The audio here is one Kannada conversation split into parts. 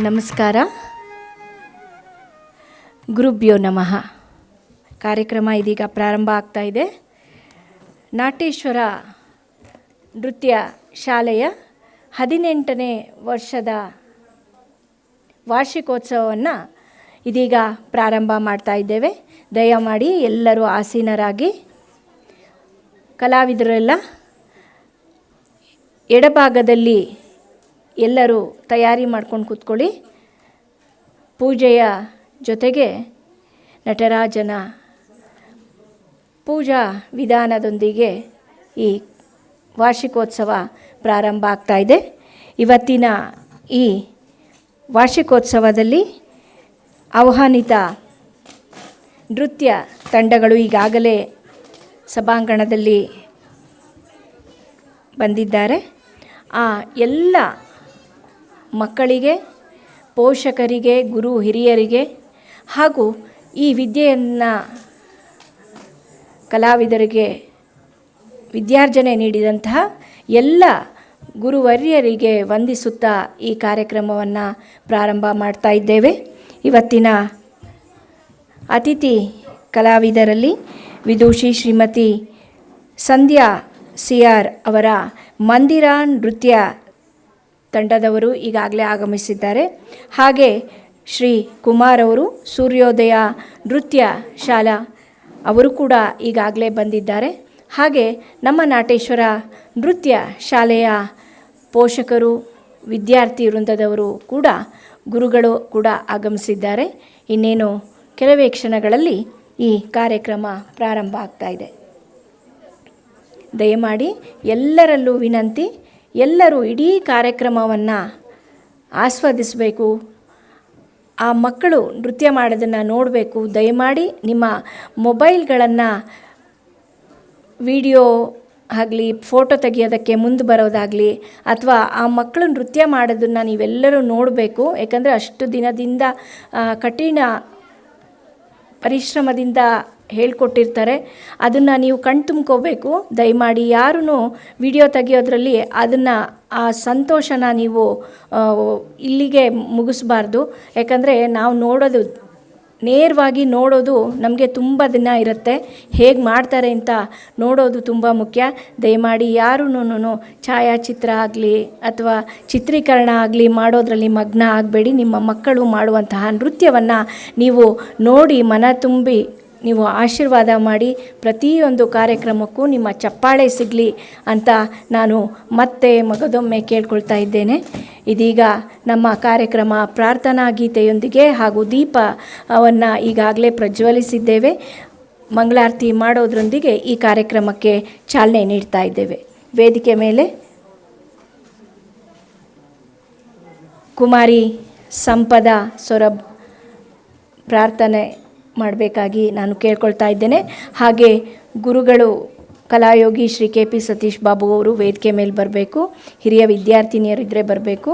ನಮಸ್ಕಾರ. ಗುರುಭ್ಯೋ ನಮಃ. ಕಾರ್ಯಕ್ರಮ ಇದೀಗ ಪ್ರಾರಂಭ ಆಗ್ತಾ ಇದೆ. ನಾಟ್ಯೇಶ್ವರ ನೃತ್ಯ ಶಾಲೆಯ 18ನೇ ವರ್ಷದ ವಾರ್ಷಿಕೋತ್ಸವವನ್ನು ಇದೀಗ ಪ್ರಾರಂಭ ಮಾಡ್ತಾ ಇದ್ದೇವೆ. ದಯಮಾಡಿ ಎಲ್ಲರೂ ಆಸೀನರಾಗಿ, ಕಲಾವಿದರೆಲ್ಲ ಎಡಭಾಗದಲ್ಲಿ ಎಲ್ಲರೂ ತಯಾರಿ ಮಾಡ್ಕೊಂಡು ಕೂತ್ಕೊಳ್ಳಿ. ಪೂಜೆಯ ಜೊತೆಗೆ ನಟರಾಜನ ಪೂಜಾ ವಿಧಾನದೊಂದಿಗೆ ಈ ವಾರ್ಷಿಕೋತ್ಸವ ಪ್ರಾರಂಭ ಆಗ್ತಾ ಇದೆ. ಇವತ್ತಿನ ಈ ವಾರ್ಷಿಕೋತ್ಸವದಲ್ಲಿ ಆಹ್ವಾನಿತ ನೃತ್ಯ ತಂಡಗಳು ಈಗಾಗಲೇ ಸಭಾಂಗಣದಲ್ಲಿ ಬಂದಿದ್ದಾರೆ. ಆ ಎಲ್ಲ ಮಕ್ಕಳಿಗೆ, ಪೋಷಕರಿಗೆ, ಗುರು ಹಿರಿಯರಿಗೆ ಹಾಗೂ ಈ ವಿದ್ಯೆಯನ್ನು ಕಲಾವಿದರಿಗೆ ವಿದ್ಯಾರ್ಜನೆ ನೀಡಿದಂತಹ ಎಲ್ಲ ಗುರುವರ್ಯರಿಗೆ ವಂದಿಸುತ್ತಾ ಈ ಕಾರ್ಯಕ್ರಮವನ್ನು ಪ್ರಾರಂಭ ಮಾಡ್ತಾ ಇದ್ದೇವೆ. ಇವತ್ತಿನ ಅತಿಥಿ ಕಲಾವಿದರಲ್ಲಿ ವಿದೂಷಿ ಶ್ರೀಮತಿ ಸಂಧ್ಯಾ CR ಅವರ ಮಂದಿರ ನೃತ್ಯ ತಂಡದವರು ಈಗಾಗಲೇ ಆಗಮಿಸಿದ್ದಾರೆ. ಹಾಗೆ ಶ್ರೀ ಕುಮಾರ್ ಅವರು ಸೂರ್ಯೋದಯ ನೃತ್ಯ ಶಾಲಾ ಅವರು ಕೂಡ ಈಗಾಗಲೇ ಬಂದಿದ್ದಾರೆ. ಹಾಗೆ ನಮ್ಮ ನಾಟ್ಯೇಶ್ವರ ನೃತ್ಯ ಶಾಲೆಯ ಪೋಷಕರು, ವಿದ್ಯಾರ್ಥಿ ವೃಂದದವರು ಕೂಡ, ಗುರುಗಳು ಕೂಡ ಆಗಮಿಸಿದ್ದಾರೆ. ಇನ್ನೇನು ಕೆಲವೇ ಕ್ಷಣಗಳಲ್ಲಿ ಈ ಕಾರ್ಯಕ್ರಮ ಪ್ರಾರಂಭ ಆಗ್ತಾ ಇದೆ. ದಯಮಾಡಿ ಎಲ್ಲರಲ್ಲೂ ವಿನಂತಿ, ಎಲ್ಲರೂ ಇಡೀ ಕಾರ್ಯಕ್ರಮವನ್ನು ಆಸ್ವಾದಿಸಬೇಕು. ಆ ಮಕ್ಕಳು ನೃತ್ಯ ಮಾಡೋದನ್ನು ನೋಡಬೇಕು. ದಯಮಾಡಿ ನಿಮ್ಮ ಮೊಬೈಲ್ಗಳನ್ನು ವಿಡಿಯೋ ಆಗಲಿ, ಫೋಟೋ ತೆಗೆಯೋದಕ್ಕೆ ಮುಂದೆ ಬರೋದಾಗಲಿ, ಅಥವಾ ಆ ಮಕ್ಕಳು ನೃತ್ಯ ಮಾಡೋದನ್ನು ನೀವೆಲ್ಲರೂ ನೋಡಬೇಕು. ಯಾಕಂದರೆ ಅಷ್ಟು ದಿನದಿಂದ ಕಠಿಣ ಪರಿಶ್ರಮದಿಂದ ಹೇಳ್ಕೊಟ್ಟಿರ್ತಾರೆ. ಅದನ್ನು ನೀವು ಕಣ್ತುಂಬ್ಕೋಬೇಕು. ದಯಮಾಡಿ ಯಾರೂ ವಿಡಿಯೋ ತೆಗೆಯೋದ್ರಲ್ಲಿ ಅದನ್ನು ಆ ಸಂತೋಷನ ನೀವು ಇಲ್ಲಿಗೆ ಮುಗಿಸ್ಬಾರ್ದು. ಯಾಕಂದರೆ ನಾವು ನೋಡೋದು, ನೇರವಾಗಿ ನೋಡೋದು ನಮಗೆ ತುಂಬ ದಿನ ಇರುತ್ತೆ. ಹೇಗೆ ಮಾಡ್ತಾರೆ ಅಂತ ನೋಡೋದು ತುಂಬ ಮುಖ್ಯ. ದಯಮಾಡಿ ಯಾರೂ ಛಾಯಾಚಿತ್ರ ಆಗಲಿ ಅಥವಾ ಚಿತ್ರೀಕರಣ ಆಗಲಿ ಮಾಡೋದರಲ್ಲಿ ಮಗ್ನ ಆಗಬೇಡಿ. ನಿಮ್ಮ ಮಕ್ಕಳು ಮಾಡುವಂತಹ ನೃತ್ಯವನ್ನು ನೀವು ನೋಡಿ ಮನ ತುಂಬಿ ನೀವು ಆಶೀರ್ವಾದ ಮಾಡಿ, ಪ್ರತಿಯೊಂದು ಕಾರ್ಯಕ್ರಮಕ್ಕೂ ನಿಮ್ಮ ಚಪ್ಪಾಳೆ ಸಿಗಲಿ ಅಂತ ನಾನು ಮತ್ತೆ ಮಗದೊಮ್ಮೆ ಕೇಳ್ಕೊಳ್ತಾ ಇದ್ದೇನೆ. ಇದೀಗ ನಮ್ಮ ಕಾರ್ಯಕ್ರಮ ಪ್ರಾರ್ಥನಾ ಗೀತೆಯೊಂದಿಗೆ ಹಾಗೂ ದೀಪವನ್ನು ಈಗಾಗಲೇ ಪ್ರಜ್ವಲಿಸಿದ್ದೇವೆ. ಮಂಗಳಾರತಿ ಮಾಡೋದ್ರೊಂದಿಗೆ ಈ ಕಾರ್ಯಕ್ರಮಕ್ಕೆ ಚಾಲನೆ ನೀಡ್ತಾ ಇದ್ದೇವೆ. ವೇದಿಕೆ ಮೇಲೆ ಕುಮಾರಿ ಸಂಪದ ಸೊರಬ್ ಪ್ರಾರ್ಥನೆ ಮಾಡಬೇಕಾಗಿ ನಾನು ಕೇಳ್ಕೊಳ್ತಾ ಇದ್ದೇನೆ. ಹಾಗೆ ಗುರುಗಳು ಕಲಾಯೋಗಿ ಶ್ರೀ KP ಸತೀಶ್ ಬಾಬು ಅವರು ವೇದಿಕೆ ಮೇಲೆ ಬರಬೇಕು. ಹಿರಿಯ ವಿದ್ಯಾರ್ಥಿನಿಯರಿದ್ದರೆ ಬರಬೇಕು.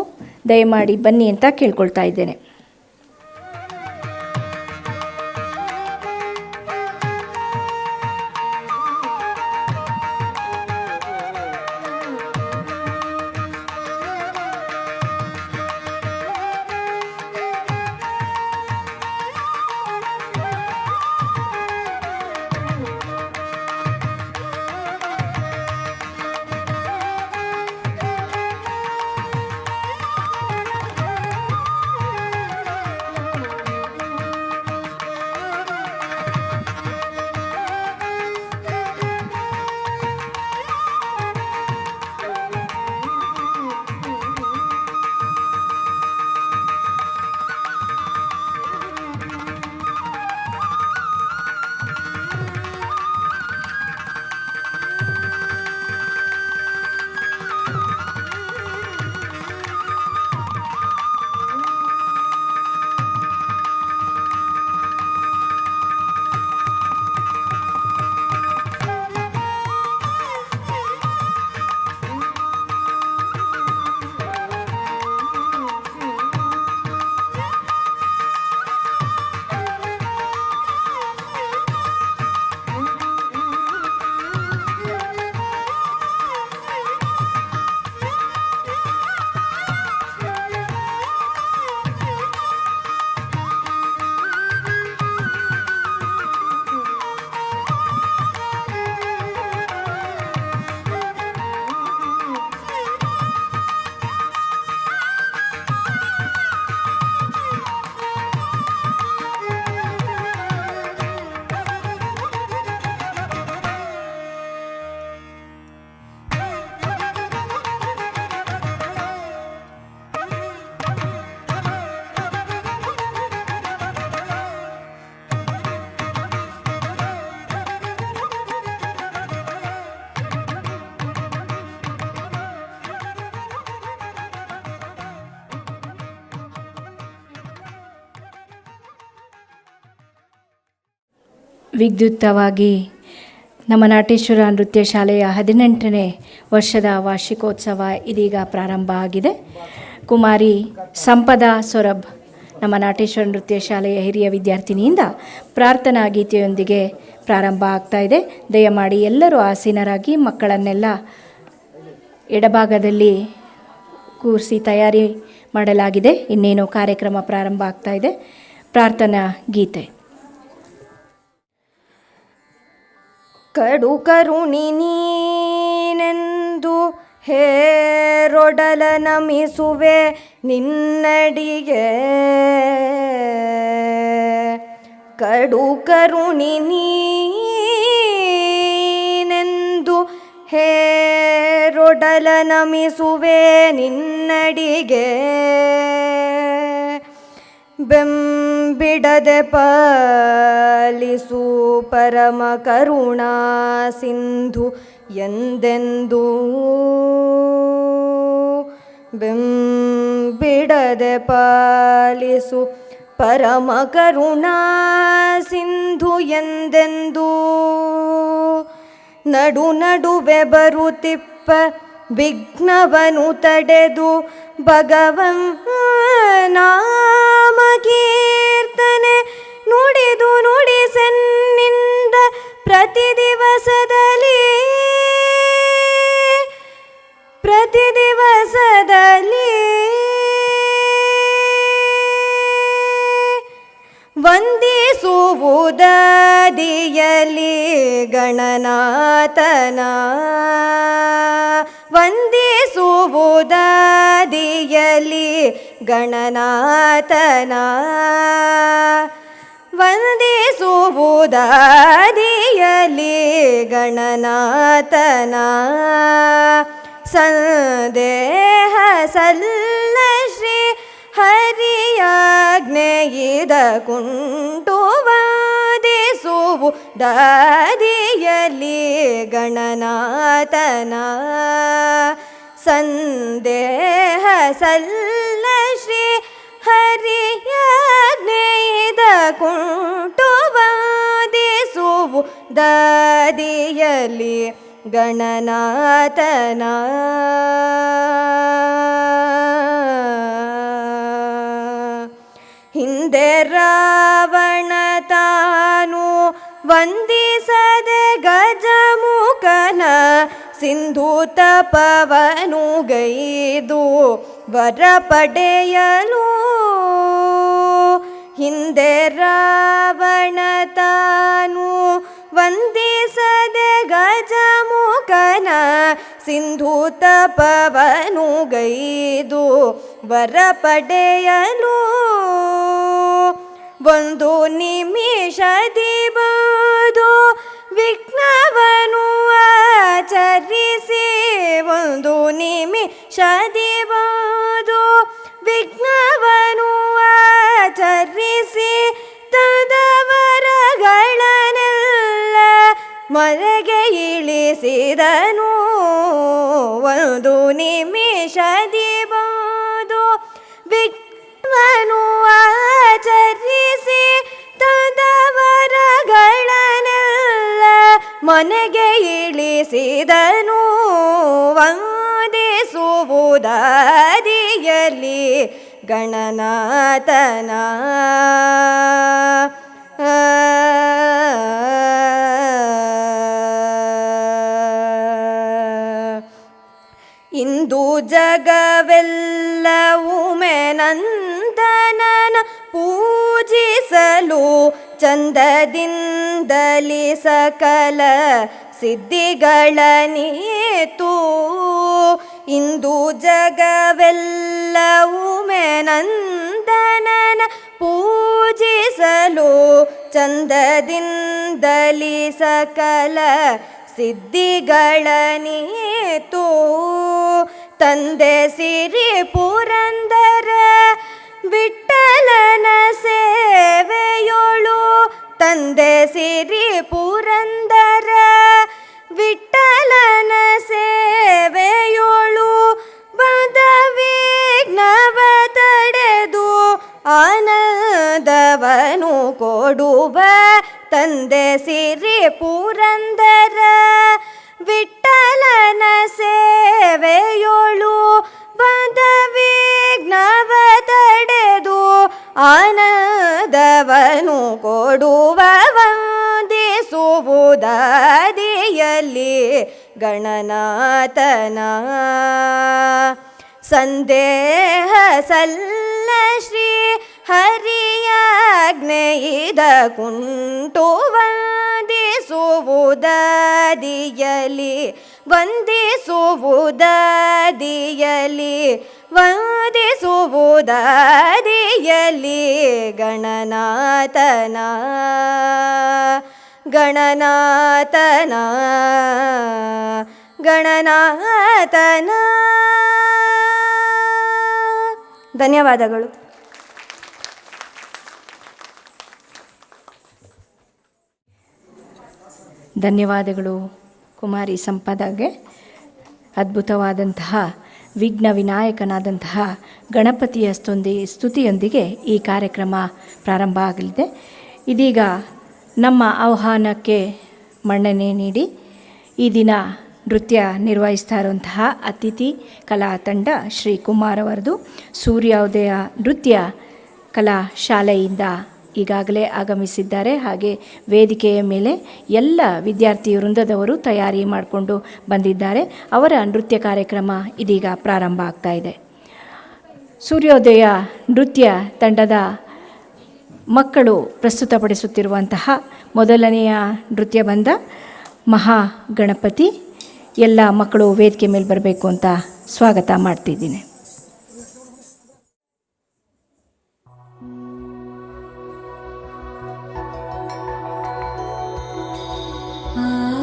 ದಯಮಾಡಿ ಬನ್ನಿ ಅಂತ ಕೇಳ್ಕೊಳ್ತಾ ಇದ್ದೇನೆ. ವಿದ್ಯುಕ್ತವಾಗಿ ನಮ್ಮ ನಾಟೇಶ್ವರ ನೃತ್ಯ ಶಾಲೆಯ 18ನೇ ವರ್ಷದ ವಾರ್ಷಿಕೋತ್ಸವ ಇದೀಗ ಪ್ರಾರಂಭ ಆಗಿದೆ. ಕುಮಾರಿ ಸಂಪದಾ ಸೊರಬ್ ನಮ್ಮ ನಾಟೇಶ್ವರ ನೃತ್ಯ ಶಾಲೆಯ ಹಿರಿಯ ವಿದ್ಯಾರ್ಥಿನಿಯಿಂದ ಪ್ರಾರ್ಥನಾ ಗೀತೆಯೊಂದಿಗೆ ಪ್ರಾರಂಭ ಆಗ್ತಾ ಇದೆ. ದಯಮಾಡಿ ಎಲ್ಲರೂ ಆಸೀನರಾಗಿ ಮಕ್ಕಳನ್ನೆಲ್ಲ ಎಡಭಾಗದಲ್ಲಿ ಕೂರಿಸಿ ತಯಾರಿ ಮಾಡಲಾಗಿದೆ. ಇನ್ನೇನು ಕಾರ್ಯಕ್ರಮ ಪ್ರಾರಂಭ ಆಗ್ತಾ ಇದೆ. ಪ್ರಾರ್ಥನಾ ಗೀತೆ. ಕಡು ಕರುಣಿ ನೀನೆಂದು ಹೇರೊಡಲ ನಮಿಸುವೆ ನಿನ್ನಡಿಗೆ. ಕಡು ಕರುಣಿ ನೀನೆಂದು ಹೇರೊಡಲ ನಮಿಸುವೆ ನಿನ್ನಡಿಗೆ. ಬೆಂಬಿಡದೆ ಪಾಲಿಸು ಪರಮ ಕರುಣಾ ಸಿಂಧು ಎಂದೆಂದೂ. ಬೆಂಬಿಡದೆ ಪಾಲಿಸು ಪರಮ ಕರುಣಾ ಸಿಂಧು ಎಂದೆಂದೂ. ನಡು ನಡುವೆ ಬರುತ್ತಿಪ್ಪ ವಿಘ್ನವನು ತಡೆದು ಭಗವನ್ ನಾಮ ಕೀರ್ತನೆ ನುಡಿದು ನುಡಿಸೆನ್ನಿಂದ ಪ್ರತಿ ದಿವಸದಲ್ಲಿ ವಂದಿಸುವುದಾದಿಯಲಿ ಗಣನಾಥನ. ವಂದಿಸುವುದಾದಿಯಲಿ ಗಣನಾಥನ. ವಂದಿಸುವುದಾದಿಯಲಿ ಗಣನಾಥನ. ಸಂದೇಹ ಸಲ್ಲ ಶ್ರೀ ಹರಿಯಾಜ್ಞೆಯಿದ ಕುಂಟು ವಂದಿಸುವುದಾದಿಯಲಿ ಗಣನಾಥನ. ಸಂದೇಹ ಸಲ್ಲ ಶ್ರೀ ಹರಿಯಾಜ್ಞೆಯಿದ ಕುಂಟು ವಂದಿಸುವುದಾದಿಯಲಿ ಗಣನಾಥನ. ಹಿಂದೆ ರಾವಣ ತಾನು ವಂದಿಸದೆ ಗಜಮುಖನ ಸಿಂಧು ತಪವನು ಗೈದು ವರ ಪಡೆಯಲು. ಹಿಂದೆ ರಾವಣ ತಾನು ವಂದಿಸದೆ ಗಜಮುಖನ ಸಿಂಧು ತಪವನು ಗೈದು ವರ ಪಡೆಯಲು. ಒಂದು ನಿಮಿಷದಿ ಬೋದು ವಿಘ್ನವನು ಆಚರಿಸಿ. ಒಂದು ನಿಮಿಷದಿ ಬೋದು ವಿಘ್ನವನು ಆಚರಿಸಿ ತದವರಗಳನ್ನೆಲ್ಲ ಮರೆಗೆ ಇಳಿಸಿದನು. ಒಂದು ನಿಮಿಷದಿ ಬೋದು ವಿಘ್ನವನು ಆಚರಿಸಿ ತದವರಗಳನ್ನೆಲ್ಲ ಮನೆಗೆ ಇಳಿಸಿದನು. ವಂದಿಸುವುದಾದಿಯಲಿ ಗಣನಾಥನ. ಇಂದು ಜಗವೆಲ್ಲವೂ ಮೆನಂದನನ ಪೂಜಿಸಲು ಚಂದದಿಂದಲಿ ಸಕಲ ಸಿದ್ಧಿಗಳ ನೀತು. ಇಂದು ಜಗವೆಲ್ಲವೂ ಮೆನಂದನನ ಪೂಜಿಸಲು ಚಂದದಿಂದಲಿ ಸಕಲ ಸಿದ್ಧಿಗಳ ನೀತು. ತಂದೆ ಸಿರಿ ಪುರಂದರ ವಿಠ್ಠಲನ ಸೇವೆಯೋಳು. ತಂದೆ ಸಿರಿ ಪುರಂದರ ವಿಠ್ಠಲನ ಸೇವೆಯೋಳು. ಬದ ವಿಘ್ನವ ತಡೆದು ಆನಂದವನು ಕೊಡುವ ತಂದೆ ತಂದೆ ಸಿರಿ ಪುರಂದರ ವಿಠಲನ ಸೇವೆಯೋಳು ಬಂದ ವಿಘ್ನವ ತಡೆದು ಆನಂದವನು ಕೊಡುವ ವಂದಿಸುವುದಾದಿಯಲ್ಲಿ ಗಣನಾಥನ ಸಂದೇಹ ಸಲ್ಲ ಶ್ರೀ ಹರಿಯಾಜ್ಞೆಯಿದ ಕುಂಟು ವಂದಿಸುವುದಾದಿಯಲಿ ವಂದಿಸುವುದಾದಿಯಲಿ ಗಣನಾಥನ ಗಣನಾಥನ ಗಣನಾಥನ. ಧನ್ಯವಾದಗಳು. ಧನ್ಯವಾದಗಳು ಕುಮಾರಿ ಸಂಪದಾಗೆ. ಅದ್ಭುತವಾದಂತಹ ವಿಘ್ನ ವಿನಾಯಕನಾದಂತಹ ಗಣಪತಿಯ ಸ್ತುತಿಯೊಂದಿಗೆ ಈ ಕಾರ್ಯಕ್ರಮ ಪ್ರಾರಂಭ ಆಗಲಿದೆ. ಇದೀಗ ನಮ್ಮ ಆಹ್ವಾನಕ್ಕೆ ಮನ್ನಣೆ ನೀಡಿ ಈ ದಿನ ನೃತ್ಯ ನಿರ್ವಹಿಸ್ತಾ ಇರುವಂತಹ ಅತಿಥಿ ಕಲಾ ತಂಡ ಶ್ರೀ ಕುಮಾರ್ ಅವರದು ಸೂರ್ಯೋದಯ ನೃತ್ಯ ಕಲಾ ಶಾಲೆಯಿಂದ ಈಗಾಗಲೇ ಆಗಮಿಸಿದ್ದಾರೆ. ಹಾಗೆ ವೇದಿಕೆಯ ಮೇಲೆ ಎಲ್ಲ ವಿದ್ಯಾರ್ಥಿ ವೃಂದದವರು ತಯಾರಿ ಮಾಡಿಕೊಂಡು ಬಂದಿದ್ದಾರೆ. ಅವರ ನೃತ್ಯ ಕಾರ್ಯಕ್ರಮ ಇದೀಗ ಪ್ರಾರಂಭ ಆಗ್ತಾ ಇದೆ. ಸೂರ್ಯೋದಯ ನೃತ್ಯ ತಂಡದ ಮಕ್ಕಳು ಪ್ರಸ್ತುತಪಡಿಸುತ್ತಿರುವಂತಹ ಮೊದಲನೆಯ ನೃತ್ಯ ಬಂದ ಮಹಾಗಣಪತಿ. ಎಲ್ಲ ಮಕ್ಕಳು ವೇದಿಕೆ ಮೇಲೆ ಬರಬೇಕು ಅಂತ ಸ್ವಾಗತ ಮಾಡ್ತಿದ್ದೀನಿ. Ah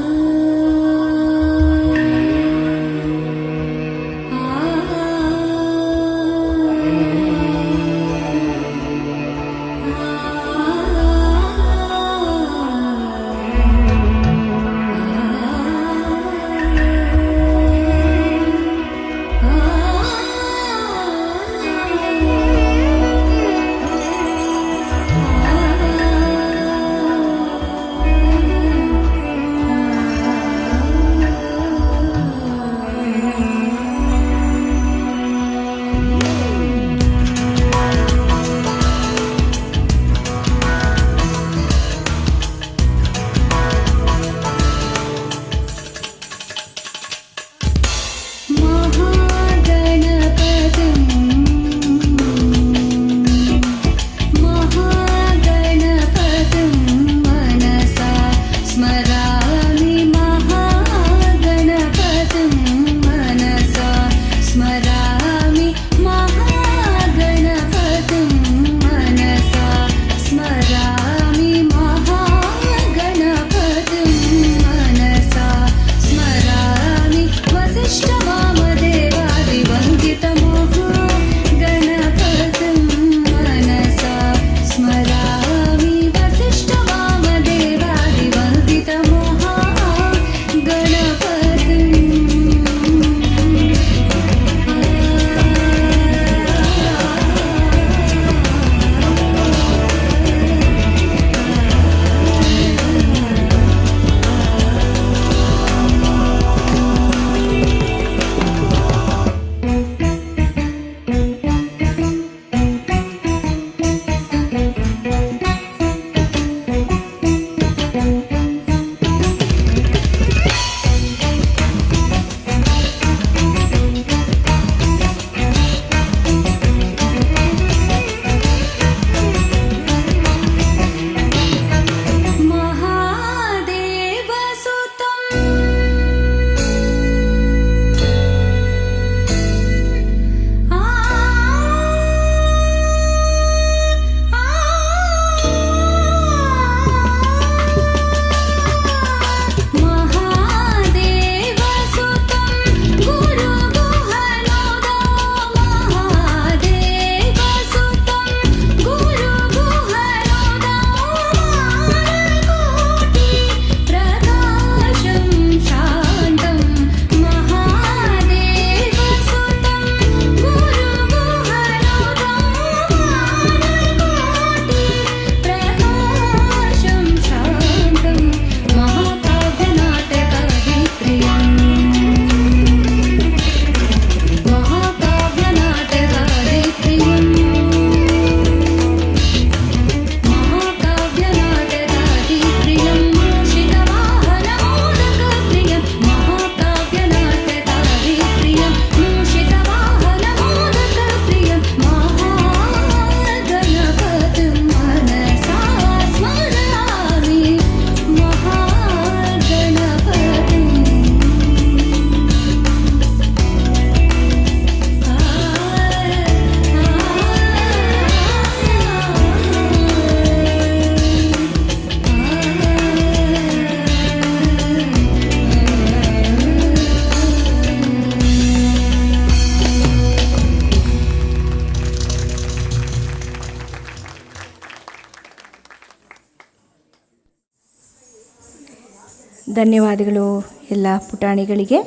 ಧನ್ಯವಾದಗಳು ಎಲ್ಲ ಪುಟಾಣಿಗಳಿಗೆ.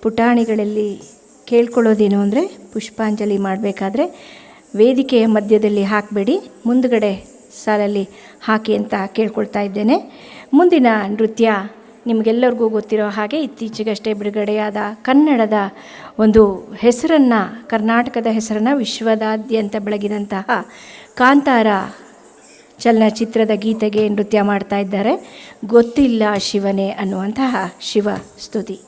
ಪುಟಾಣಿಗಳಲ್ಲಿ ಕೇಳ್ಕೊಳ್ಳೋದೇನು ಅಂದರೆ, ಪುಷ್ಪಾಂಜಲಿ ಮಾಡಬೇಕಾದ್ರೆ ವೇದಿಕೆಯ ಮಧ್ಯದಲ್ಲಿ ಹಾಕಬೇಡಿ, ಮುಂದುಗಡೆ ಸಾಲಲ್ಲಿ ಹಾಕಿ ಅಂತ ಕೇಳ್ಕೊಳ್ತಾ ಇದ್ದೇನೆ. ಮುಂದಿನ ನೃತ್ಯ ನಿಮಗೆಲ್ಲರಿಗೂ ಗೊತ್ತಿರೋ ಹಾಗೆ ಇತ್ತೀಚೆಗಷ್ಟೇ ಬಿಡುಗಡೆಯಾದ ಕನ್ನಡದ ಒಂದು ಹೆಸರನ್ನು, ಕರ್ನಾಟಕದ ಹೆಸರನ್ನು ವಿಶ್ವದಾದ್ಯಂತ ಬೆಳಗಿದಂತಹ ಕಾಂತಾರ ಚಲನಚಿತ್ರದ ಗೀತೆಗೆ ನೃತ್ಯ ಮಾಡ್ತಾ ಇದ್ದಾರೆ. ಗೊತ್ತಿಲ್ಲ ಶಿವನೇ ಅನ್ನುವಂತಹ ಶಿವ ಸ್ತುತಿ.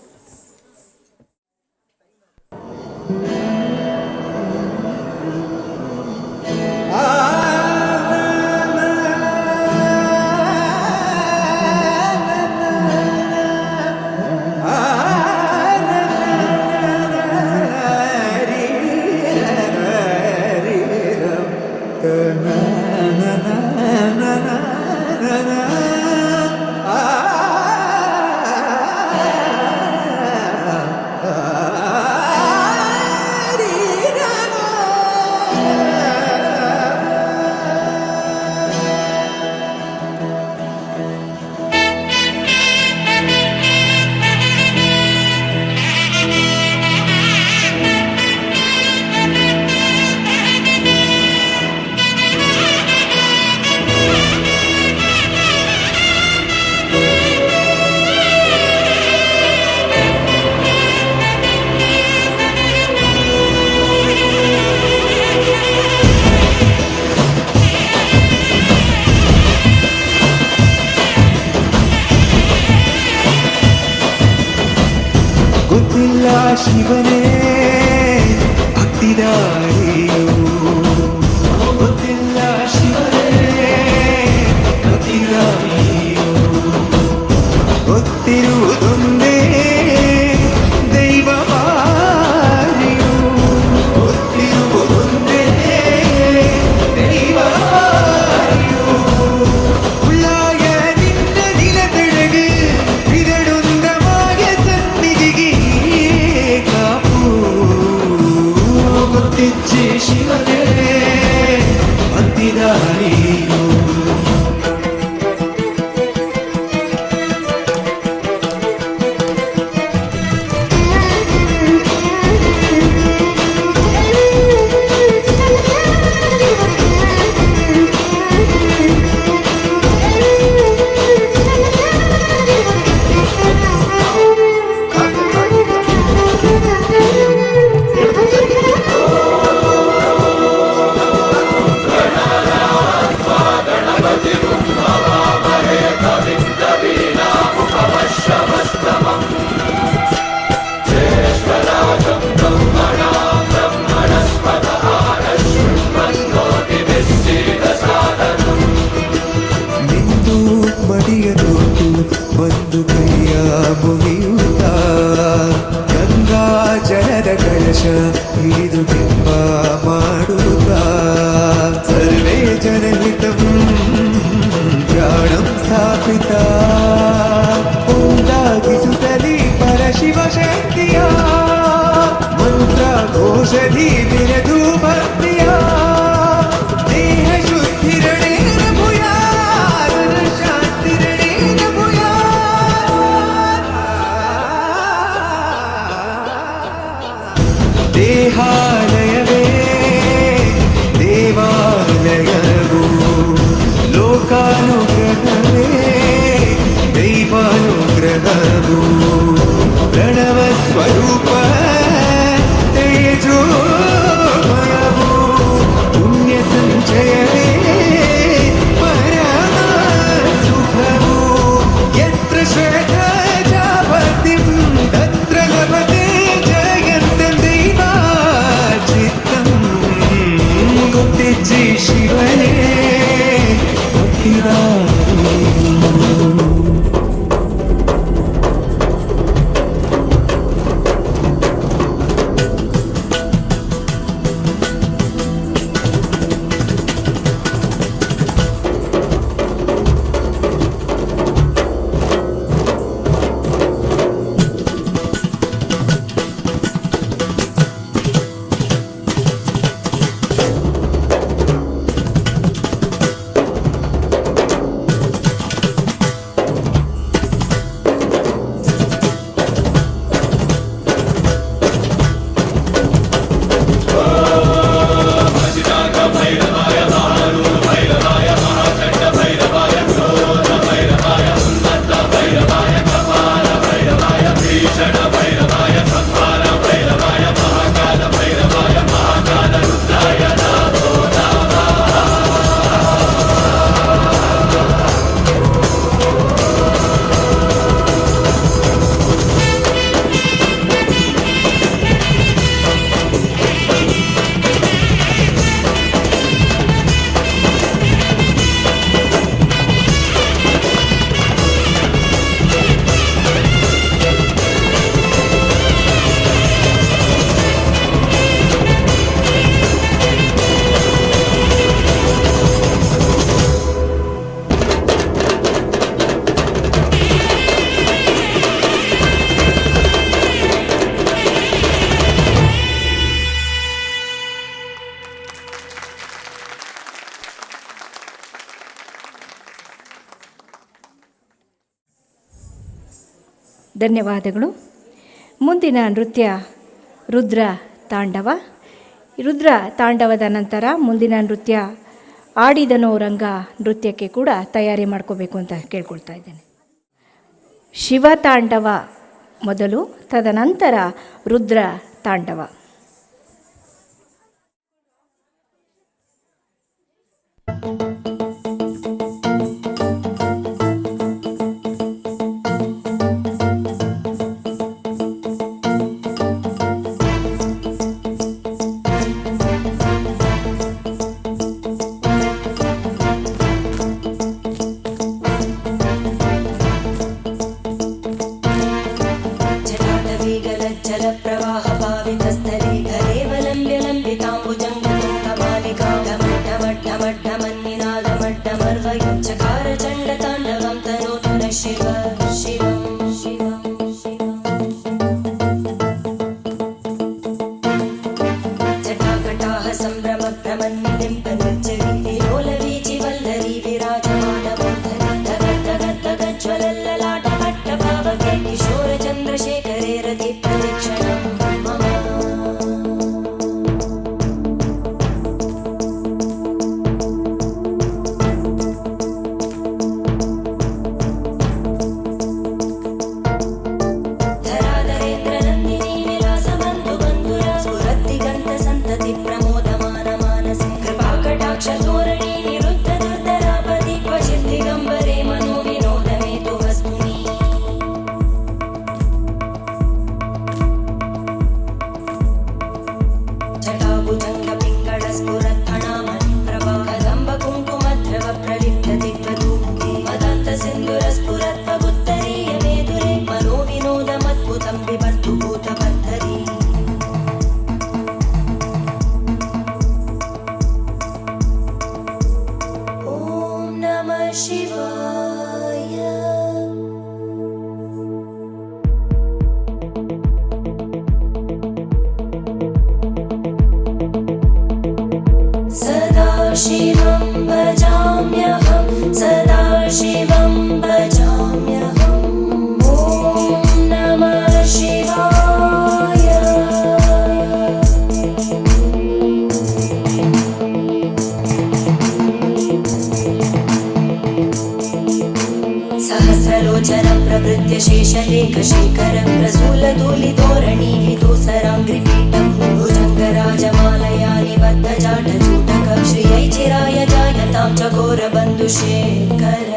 ಗೊತ್ತಿಲ್ಲ ಶಿವನೇ ಭಕ್ತಿದಾರಿಯೋ, ಗೊತ್ತಿಲ್ಲ ಶಿವನೇ ಭಕ್ತಿದಾರಿಯೋ, ಗೊತ್ತಿರುವುದೊಂದೇ ದೈವವಾರಿಯೋ, ಗೊತ್ತಿರುವುದೊಂದೇ ದೈವವಾರಿಯೋ. ಉಳ್ಳಾಯ ನಿನ್ನ ನಿಲತೆಳಗೆ ಇದಡೊಂದ ಮಾಯ ಸನ್ನಿಧಿಗೆ ಕಾಪು, ಗೊತ್ತಿಚ್ಚೆ ಶಿವನೇ ಭಕ್ತಿದಾರಿಯೋ. ನಿಂದು ಮಡಿಯದೊಟ್ಟು ಒಂದು ಕೈಯ ಮುಗಿಯುತ್ತ ಗಂಗಾ ಜಲದ ಕಳಶ ಹಿಡಿದು ಬಿಂಬ ಮಾಡುತ್ತ ಸರ್ವೇ ಜನಹಿತಂ ಪ್ರಾಣಂ ಸ್ಥಾಪಿತ ಉಂಟಾಗಿಸುತ್ತಲಿ ಪರಶಿವ ಶಕ್ತಿಯ ಮಂತ್ರ ಘೋಷಧಿ ಬಿರದು ಭಕ್ತಿಯ ದೇಹ ಶುದ್ಧಿರಣೆ ದೇಹಾಲಯವೇ ದೇವಾಲಯವೋ, ಲೋಕಾನುಗ್ರಹವೇ ದೈವಾನುಗ್ರಹವೋ, ಪ್ರಣವ ಸ್ವರೂಪ ತೇಜೋಮಯವೋ, ಪುಣ್ಯ ಸಂಚಯವೇ ಪರಮ ಸುಖವೋ. ಯತ್ರ ಶ್ರದ್ಧಾ ಜಾಪತಿಂ ತತ್ರ ಲಭತೆ ಜಯಂತಂ ದೈವಾಚಿತ್ತಂ. ಗೊತ್ತಿಜ್ಜಿ ಶಿವನೇ ಭಕ್ತಿದಾರಿಯೋ. ಧನ್ಯವಾದಗಳು. ಮುಂದಿನ ನೃತ್ಯ ರುದ್ರ ತಾಂಡವ. ರುದ್ರ ತಾಂಡವದ ನಂತರ ಮುಂದಿನ ನೃತ್ಯ ಆಡಿದನೋ ರಂಗ ನೃತ್ಯಕ್ಕೆ ಕೂಡ ತಯಾರಿ ಮಾಡ್ಕೋಬೇಕು ಅಂತ ಕೇಳ್ಕೊಳ್ತಾ ಇದ್ದೇನೆ. ಶಿವತಾಂಡವ ಮೊದಲು, ತದನಂತರ ರುದ್ರ ತಾಂಡವ. शिवं भजाम्यहं सदा शिवं भजाम्यहम् ॐ नमः शिवाय। सहस्रलोचन प्रभृत्य शेषलेखशेखर प्रसूलधूलिधोरणि विदूसराङ्घ्रिपीठं भुजङ्गराजमालया निबद्धजाटचूटक श्रियै चिराय जायतां च घोरबन्धुशेखर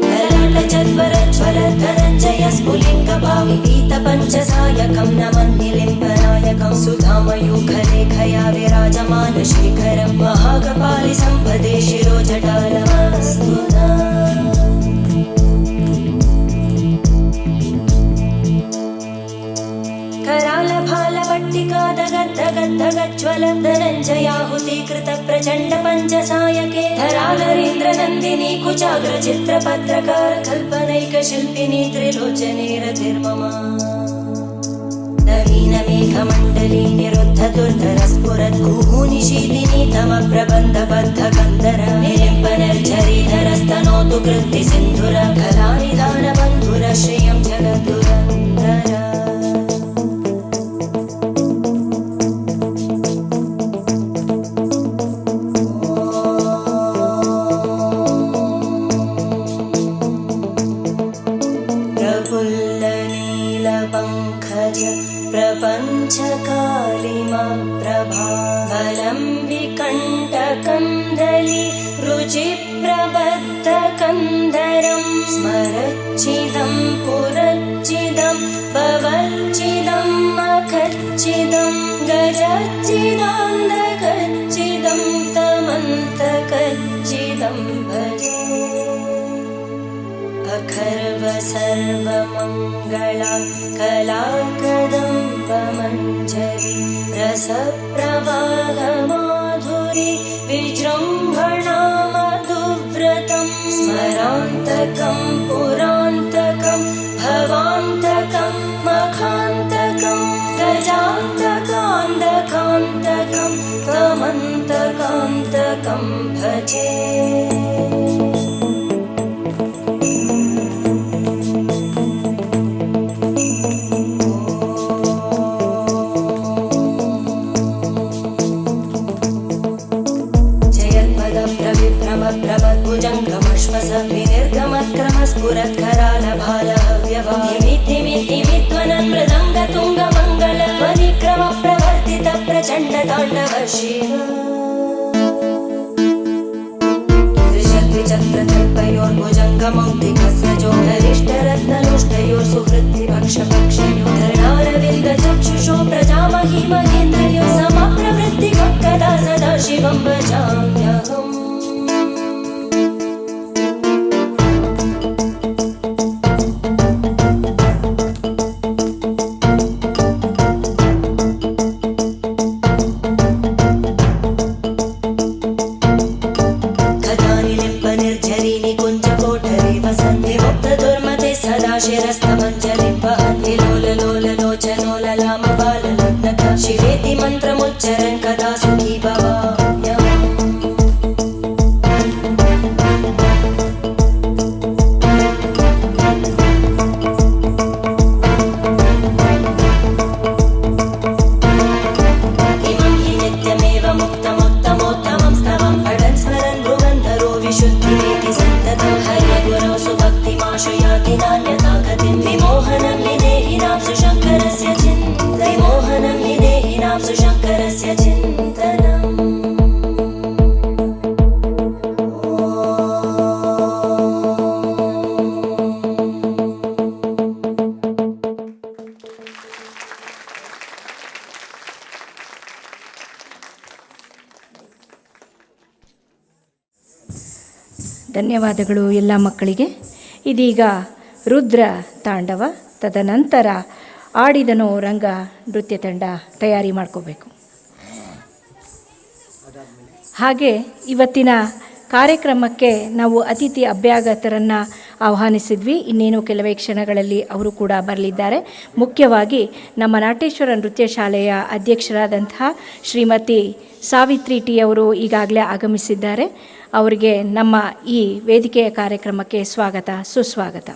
ललाटचत्वरज्वल धनञ्जय स्फुलिङ्गभाविगीतपञ्चसायकं नमन्निलिम्बनायकं सुधामयूखलेखया विराजमानशेखरं महाकपालि सम्पदे शिरोजटालमस्तु करालभालवट्टिकादगद्धगद्धगज्ज्वल धनञ्जयाहुतीकृत प्रचण्ड पञ्चसायके धराधरेन्द्रनन्दिनी कुचाग्रचित्रपत्रकार कल्पनैकशिल्पिनी त्रिलोचने रतिर्मम नवीनमेघमण्डली निरुद्धदुर्धरस्फुरद्गुहूनिशीलिनी तमप्रबन्धबद्धकन्दर निलिम्बनर्झरीधरस्तनोतु कृत्तिसिन्धुर कलानिधानबन्धुर श्रियं जगद्दुरन्दर प्रपञ्चकालिमप्रभावलं विकण्ठकन्दली रुचिप्रबद्धकन्धरं स्मरच्चिदं पुरच्चिदं भवच्चिदं मखच्चिदं गजच्चिदान्धकच्चिदं तमन्तकच्चिदं भजे अखर्व सर्वमङ्गला कलाकदम्बमञ्जरी रसप्रवाहमाधुरी विजृम्भणा मधुव्रतं स्मरान्तकं पुरान्तकं भवान्तकं मखान्तकं गजान्तकान्तकान्तकं तमन्तकान्तकं भजे चण्डताण्डव शिव त्रिशक्तिचक्रकल्पयोर्भुजङ्गमौक्तिकस्रजोधरिष्टरत्नलोष्टयोः सुहृद्विपक्षपक्षयोः धरणारविन्दचक्षुषो प्रजामहि महेन्द्रयोः समप्रवृत्तिकदा सदा शिवं भजाम्यहम् शिवेति मन्त्रमुच्चरन् कदा सुखी भवाम्यहम् इमं हि नित्यमेव मुक्तमुत्तमोत्तमं स्तवं पठन् स्मरन् भृगन्धरो विशुद्धिमेति सन्ततं हरिगुरौ सुभक्तिमाशु याति नान्यथा गतिं विमोहनं हि देहिनां सुशङ्करस्य विमोहनं हि देहिनां सुशङ्करस्य चिन्तनम् ಧನ್ಯವಾದಗಳು ಎಲ್ಲ ಮಕ್ಕಳಿಗೆ. ಇದೀಗ ರುದ್ರ ತಾಂಡವ, ತದನಂತರ ಆಡಿದನೋ ರಂಗ ನೃತ್ಯ ತಂಡ ತಯಾರಿ ಮಾಡ್ಕೋಬೇಕು. ಹಾಗೆ ಇವತ್ತಿನ ಕಾರ್ಯಕ್ರಮಕ್ಕೆ ನಾವು ಅತಿಥಿ ಅಭ್ಯಾಗತರನ್ನು ಆಹ್ವಾನಿಸಿದ್ವಿ. ಇನ್ನೇನು ಕೆಲವೇ ಕ್ಷಣಗಳಲ್ಲಿ ಅವರು ಕೂಡ ಬರಲಿದ್ದಾರೆ. ಮುಖ್ಯವಾಗಿ ನಮ್ಮ ನಾಟ್ಯೇಶ್ವರ ನೃತ್ಯ ಶಾಲೆಯ ಅಧ್ಯಕ್ಷರಾದಂತಹ ಶ್ರೀಮತಿ ಸಾವಿತ್ರಿ ಟಿ ಅವರು ಈಗಾಗಲೇ ಆಗಮಿಸಿದ್ದಾರೆ. ಅವರಿಗೆ ನಮ್ಮ ಈ ವೇದಿಕೆಯ ಕಾರ್ಯಕ್ರಮಕ್ಕೆ ಸ್ವಾಗತ, ಸುಸ್ವಾಗತ.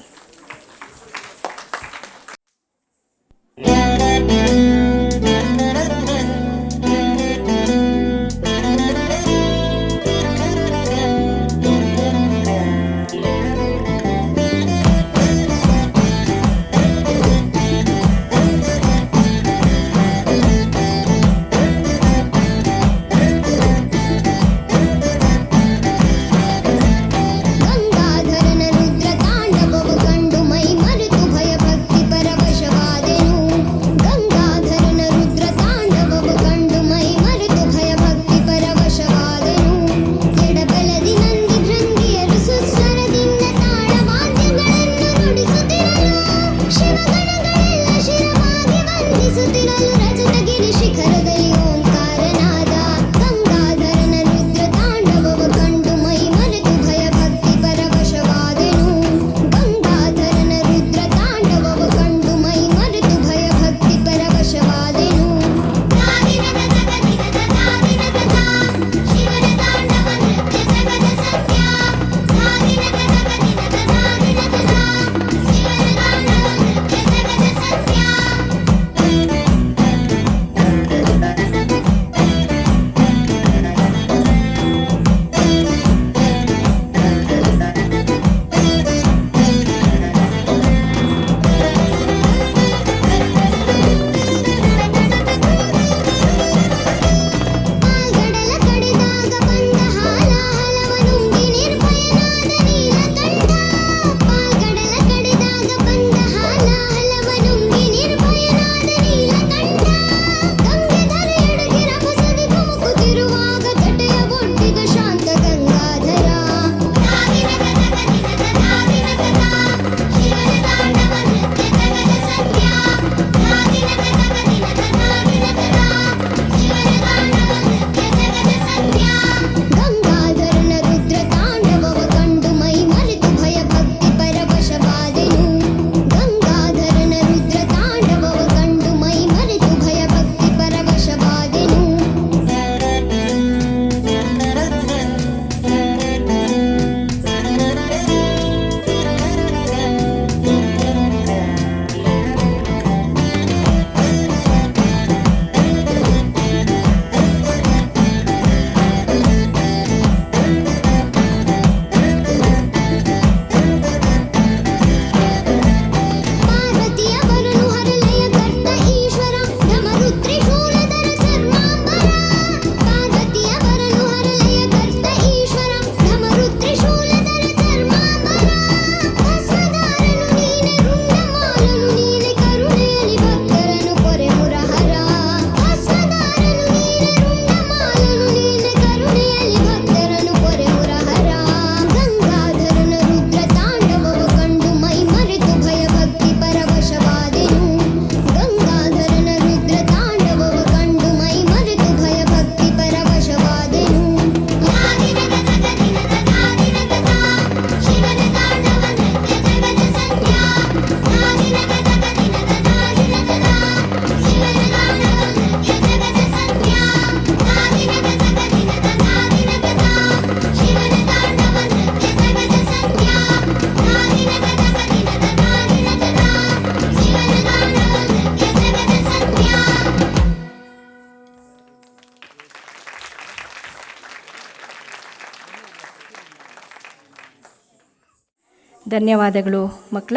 ಧನ್ಯವಾದಗಳು ಮಕ್ಕಳ.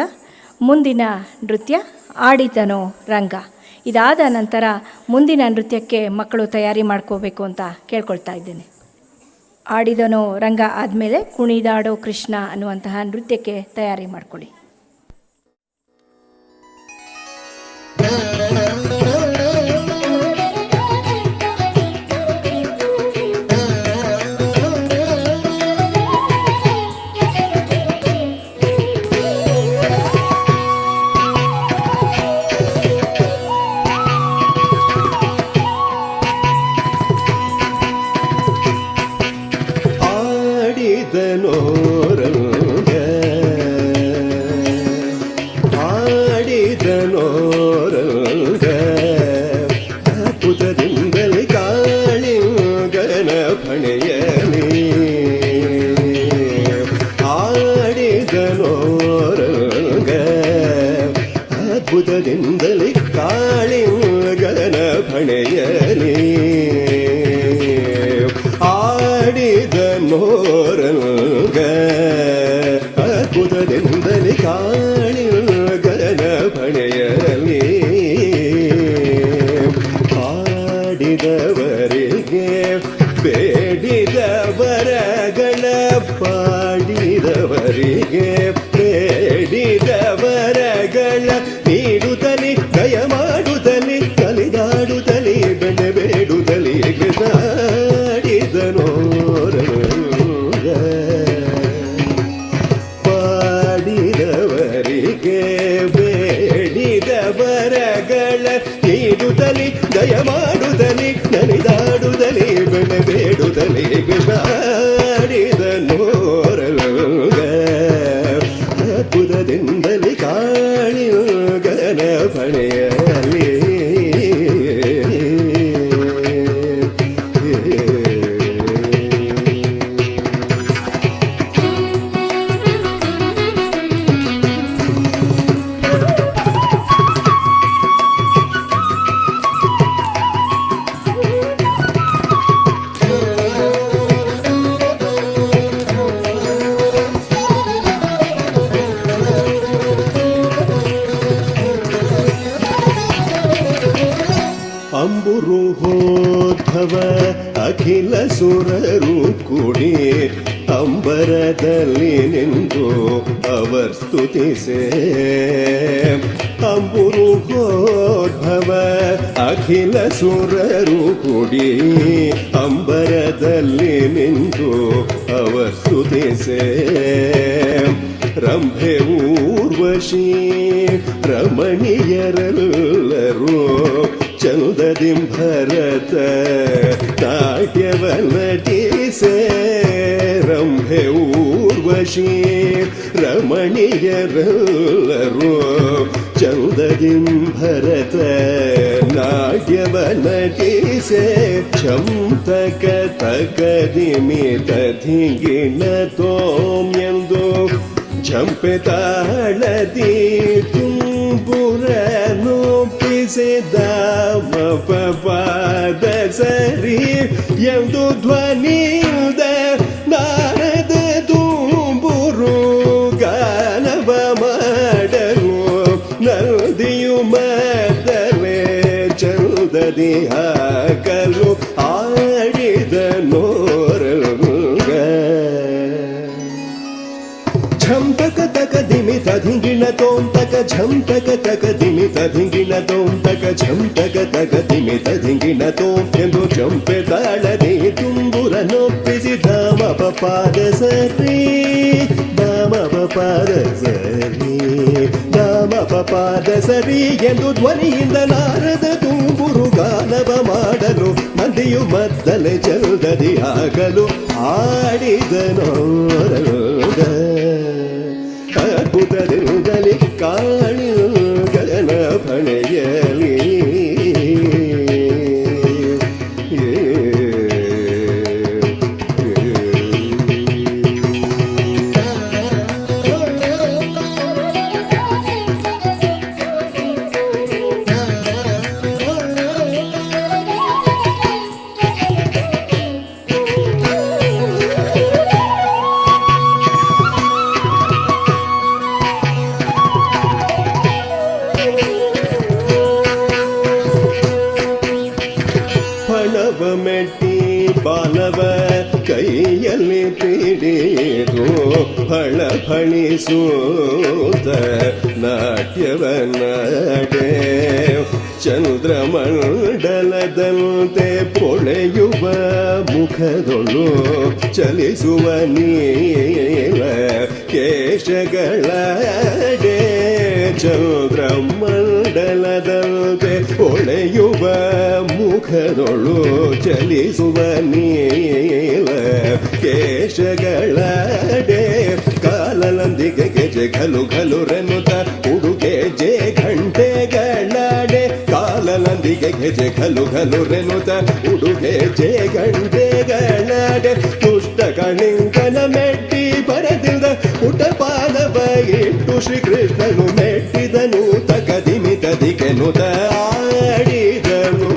ಮುಂದಿನ ನೃತ್ಯ ಆಡಿದನೋ ರಂಗ. ಇದಾದ ನಂತರ ಮುಂದಿನ ನೃತ್ಯಕ್ಕೆ ಮಕ್ಕಳು ತಯಾರಿ ಮಾಡ್ಕೋಬೇಕು ಅಂತ ಕೇಳ್ಕೊಳ್ತಾ ಇದ್ದೇನೆ. ಆಡಿದನೋ ರಂಗ ಆದಮೇಲೆ ಕುಣಿದಾಡೋ ಕೃಷ್ಣ ಅನ್ನುವಂತಹ ನೃತ್ಯಕ್ಕೆ ತಯಾರಿ ಮಾಡ್ಕೊಳ್ಳಿ. ಅದ್ಭುತದಿಂದಲೇ ಕಾಳಿಂಗನ ಫಣೆಯಲಿ ಆಡಿದನೋರಂಗ. ಅದ್ಭುತದಿಂದಲೇ ಕಾಳಿಂಗನ ಫಣೆಯಲಿ ಆಡಿದವರಿಗೆ ಬೇಡಿದ ವರಗಳ ಪಾಡಿದವರಿಗೆ ಬೇಡಿದ ವರಗಳ ನೀಡುತ್ತಲಿ ದಯ ಮಾಡುತ್ತಲಿ ಕಲಿದಾಡುತ್ತಲಿ ಬೆಣ್ಣೆ ಬೇಡುತ್ತಲಿ ಕೃಷ್ಣಾಡಿದನೋರಂಗ. ಪಾಡಿದವರಿಗೆ ಬೇಡಿದ ವರಗಳ ನೀಡುತ್ತಲಿ ದಯ ಮಾಡುತ್ತಲಿ ಕಲಿದಾಡುತ್ತಲಿ ಬೆಣ್ಣೆ ಬೇಡುತ್ತಲಿ ಕೃಷ್ಣಾಡಿದನೋರಂಗ. ಅದ್ಭುತದಿಂದಲೇ ಕಾಳಿಂಗನ ಫಣೆಯಲಿ ಅಂಬುರುಹೋದ್ಭವ ಅಖಿಲ ಸುರರು ಕೂಡಿ ಅಂಬರದಲ್ಲಿ ನಿಂತು ಅವರ್ ಸ್ತುತಿಸೆ. ಅಂಬುರುಹೋದ್ಭವ ಅಖಿಲ ಸುರರು ಕೂಡಿ ಅಂಬರದಲ್ಲಿ ನಿಂತು ಅವರ್ ಸ್ತುತಿಸೆ. ರಂಭೆ ಊರ್ವಶಿ ರಮಣೀಯರೆಲ್ಲರೂ ಚಂದದಿಂಭರತ ನಾಟ್ಯವ ನಟಿಸೆ. ರಂಭೆ ಊರ್ವಶಿ ರಮಣೀಯರೆಲ್ಲರೂ ಚಂದದಿಂಭರತ ನಾಟ್ಯವ ನಟಿಸೆ. ಚಂತಕ ತಕದಿಮಿತ ಧಿಂಗಿಣ ತೋಮ್ಯಂದು ಝಂಪೆ ತಾಳದಿ ತುಂಬುರನು ಪಿಸಿದ ಪಾದ ಸರಿ ಎಂದು ಧ್ವನಿಯುದ ನಾರದ ತುಂಬುರು ಗಾನವ ಮಾಡಲು ನದಿಯು ಮದಲೆ ಚಂದದಿ ಹಾಕಲು ಆಡಿದನೋರಂಗ. ಝಂತಕ ತಕ ದಿಮಿತ ಧಿಂಗಿಣ ತೋಂತಕ ಝಂತಕ ತಕ ದಿಮಿತ ಧಿಂಗಿಣ ತೋಂತಕ ಝಂತಕ ತಕ ದಿಮಿತ ಧಿಂಗಿಣ ತೋಂ ಎಂದು ಚಂಪೆ ತಾಳದಿ ತುಂಬುರನೊಪ್ಪಿಸಿ ಧಾಮ ಪಾದ ಸರಿ ಧಾಮ ಪಾದ ಸರಿ ಧಾಮ ಪಾದ ಸರಿ ಎಂದು ಧ್ವನಿಯಿಂದ ನಾರದ ತುಂಬುರು ಗಾನವ ಮಾಡಲು ಮಂದಿಯು ಮದ್ದಲೆ ಚಲ್ದದಿ ಆಗಲು ಆಡಿದನೋರಂಗ. ಅದ್ಭುತದಿಂದಲೇ ಕಾಳಿಂಗನ ಫಣೆಯಲಿ ಕೈಯಲ್ಲಿ ಪಿಡಿದು ಫಳಫಳಿಸೂತ ನಾಟ್ಯವನ್ನಾಡೆ ಚಂದ್ರಮಂಡಲದಂತೆ ಪೊಳೆಯುವ ಮುಖದೊಳು ಚಲಿಸುವ ನೀಲ ಕೇಶಗಳಡೆ ಚಂದ್ರಮಂಡಲದಂತೆ ಪೊಳೆಯುವ ಮುಖದೊಳು ಚಲಿಸುವ ನೀಲ ಕೇಶಗಳಡೆ ಕಾಲಲಂದಿಗೆ ಗೆಜೆ ಘಲು ಘಲು ರೆನುತ ಉಡುಗೆ ಜೆ ಘಂಟೆಗಳಡೆ ಕಾಲಲಂದಿಗೆ ಗೆಜೆ ಘಲು ಘಲು ರೆನುತ ಉಡುಗೆ ಜೆ ಘಂಟೆಗಳಡೆ ತುಷ್ಟ ಕಣಿಂಕನ ಮೆಟ್ಟಿ ಬರದಿಲ್ದ ಪುಟಪಾದವ ಇಟ್ಟು ಶ್ರೀಕೃಷ್ಣನು ಮೆಟ್ಟಿದನು ತಕದಿಮಿ ತದಿಕೆನುತ ಆಡಿದನು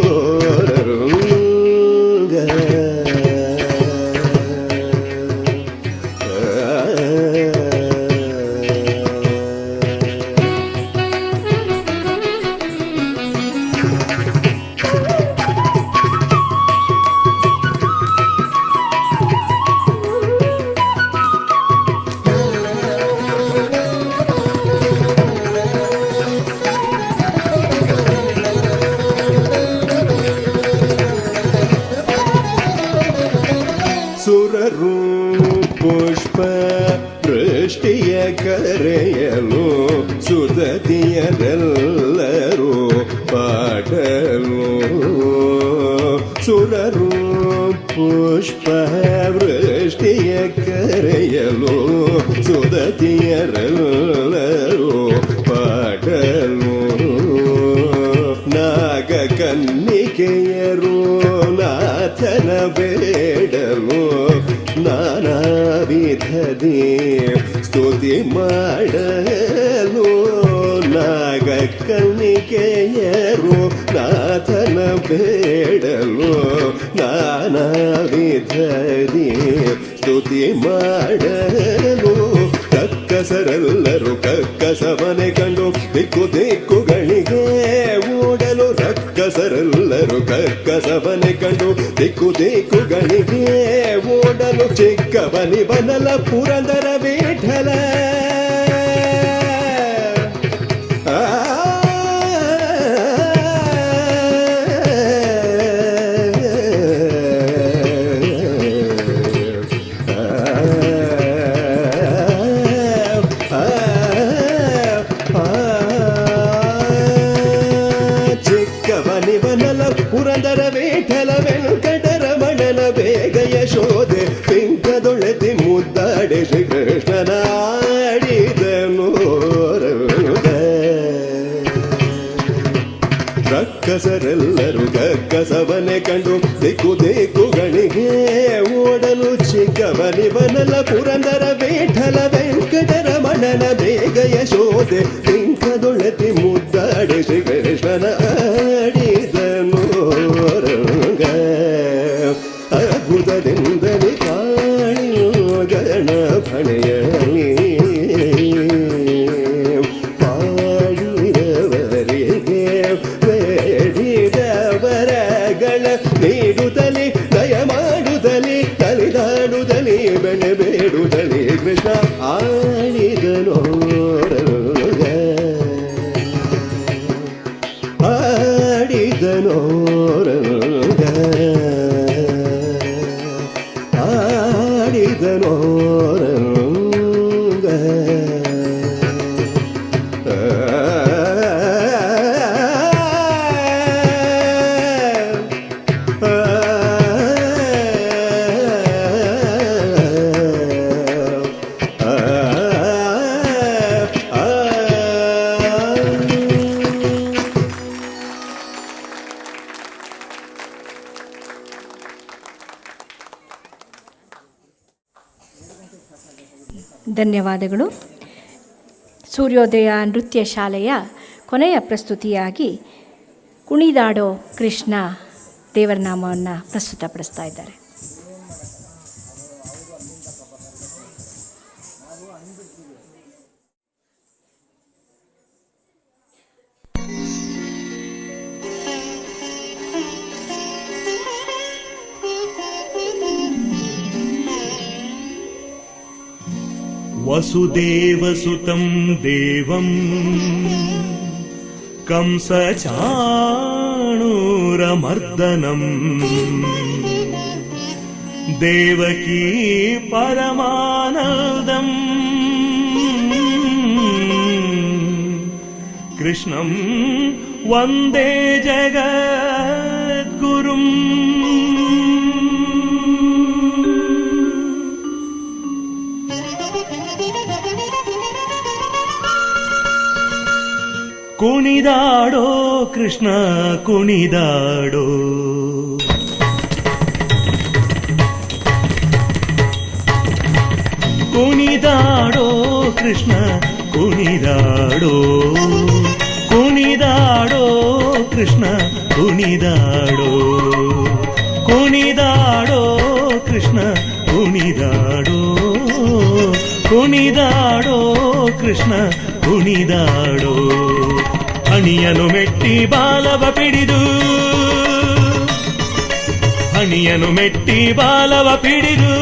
ಸುರರು ಪುಷ್ಪ ವೃಷ್ಟಿಯ ಕರೆಯಲು ಸುದತಿಯರೆಲ್ಲರೂ ಪಾಡಲು ಸುರರು ಪುಷ್ಪ ವೃಷ್ಟಿಯ ಕರೆಯಲು ಸುದತಿಯರೆಲ್ಲರೂ ಪಾಡಲು ನಾಗ ಕನ್ನಿಕೆಯರು ನಾಥನ ಬೇಡಲು ನಾನಾ ವಿಧದಿ ಸ್ತುತಿ ಮಾಡಲು ನಾಗ ಕನ್ನಿಕೆಯರು ನಾಥನ ಬೇಡಲು ನಾನಾ ವಿಧದಿ ಸ್ತುತಿ ಮಾಡಲು ರಕ್ಕಸರೆಲ್ಲರೂ ಕಕ್ಕಸವನೆ ಕಂಡು ದಿಕ್ಕು ದಿಕ್ಕುಗಳಿಗೆ ಓಡಲು ರಕ್ಕಸರೆಲ್ಲರೂ ಕಕ್ಕಸವನೆ ಕಂಡು ದಿಕ್ಕು ದಿಕ್ಕುಗಳಿಗೆ ಓಡಲು ಚಿಕ್ಕವನಿ ಬನಲ ಪುರಂದರ ವಿಠಲ ಪುರಂದರ ವಿಠಲ ವೆಂಕಟರಮಣನ ಬೇಗ ಯಶೋದೆ ಪಿಂಕದೊಳೆತಿ ಮುದ್ದಾಡೆ ಶ್ರೀಕೃಷ್ಣನಾಡಿದನು ರಕ್ಕಸರೆಲ್ಲರೂ ಕಕ್ಕಸವನೆ ಕಂಡು ದಿಕ್ಕು ದಿಕ್ಕುಗಳಿಗೆ ಓಡಲು ಚಿಕ್ಕವನಿ ಬನಲ ಪುರಂದರ ವಿಠಲ ವೆಂಕಟರಮಣನ ಬೇಗ ಯಶೋದೆ ಪಿಂಕದೊಳೆತಿ ಮುದ್ದಾಡೆ ಶ್ರೀಕೃಷ್ಣನ ಆಡಿದನು ಅದ್ಭುತದಿಂದಲೇ ಕಾಣಿಯೋ ಗಣಪಣೆಯಲಿ ಪಾಡಿದವರಿಗೆ ಬೇಡಿದವರಗಳ ನೀಡುತ್ತಲೇ ದಯ ಮಾಡುತ್ತಲೇ ತಲೆದಾಡುತ್ತಲೇ ಬೆಳೆ ಬೇಡುತ್ತಲೇ ಕೃಷ್ಣ ಆಡಿದನೋ ಆಡಿದನೋ ಆಡಿದನೋ ಧನ್ಯವಾದಗಳು. ಸೂರ್ಯೋದಯ ನೃತ್ಯ ಶಾಲೆಯ ಕೊನೆಯ ಪ್ರಸ್ತುತಿಯಾಗಿ ಕುಣಿದಾಡೋ ಕೃಷ್ಣ ದೇವರ ನಾಮವನ್ನು ಪ್ರಸ್ತುತಪಡಿಸ್ತಾ ಇದ್ದಾರೆ. ವಸುದೇವಸುತಂ ದೇವಂ ಕಂಸಚಾಣೂರಮರ್ದನಂ ದೇವಕೀ ಪರಮಾನಂದಂ ಕೃಷ್ಣಂ ವಂದೇ ಜಗದ್ಗುರುಂ. ಕುಣಿದಾಡೋ ಕೃಷ್ಣ ಕುಣಿದಾಡೋ, ಕುಣಿದಾಡೋ ಕೃಷ್ಣ ಕುಣಿದಾಡೋ, ಕುಣಿದಾಡೋ ಕೃಷ್ಣ ಕುಣಿದಾಡೋ, ಕುಣಿದಾಡೋ ಕೃಷ್ಣ ಕುಣಿದಾಡೋ, ಕುಣಿದಾಡೋ ಕೃಷ್ಣ ಕುಣಿದಾಡೋ. ಹಣಿಯನು ಮೆಟ್ಟಿ ಬಾಲವ ಪಿಡಿದು, ಹಣಿಯನು ಮೆಟ್ಟಿ ಬಾಲವ ಪಿಡಿದು,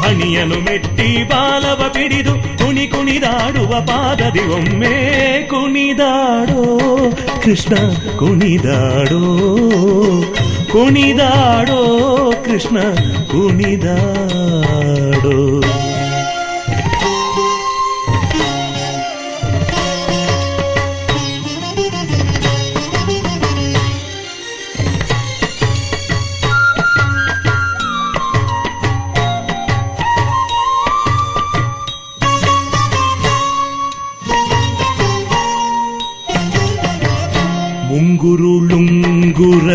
ಹಣಿಯನು ಮೆಟ್ಟಿ ಬಾಲವ ಪಿಡಿದು ಕುಣಿ ಕುಣಿದಾಡುವ ಪಾದದಿ ಒಮ್ಮೆ ಕುಣಿದಾಡೋ ಕೃಷ್ಣ ಕುಣಿದಾಡೋ, ಕುಣಿದಾಡೋ ಕೃಷ್ಣ ಕುಣಿದಾಡೋ. ಮುಂಗುರುಳುಂಗುರ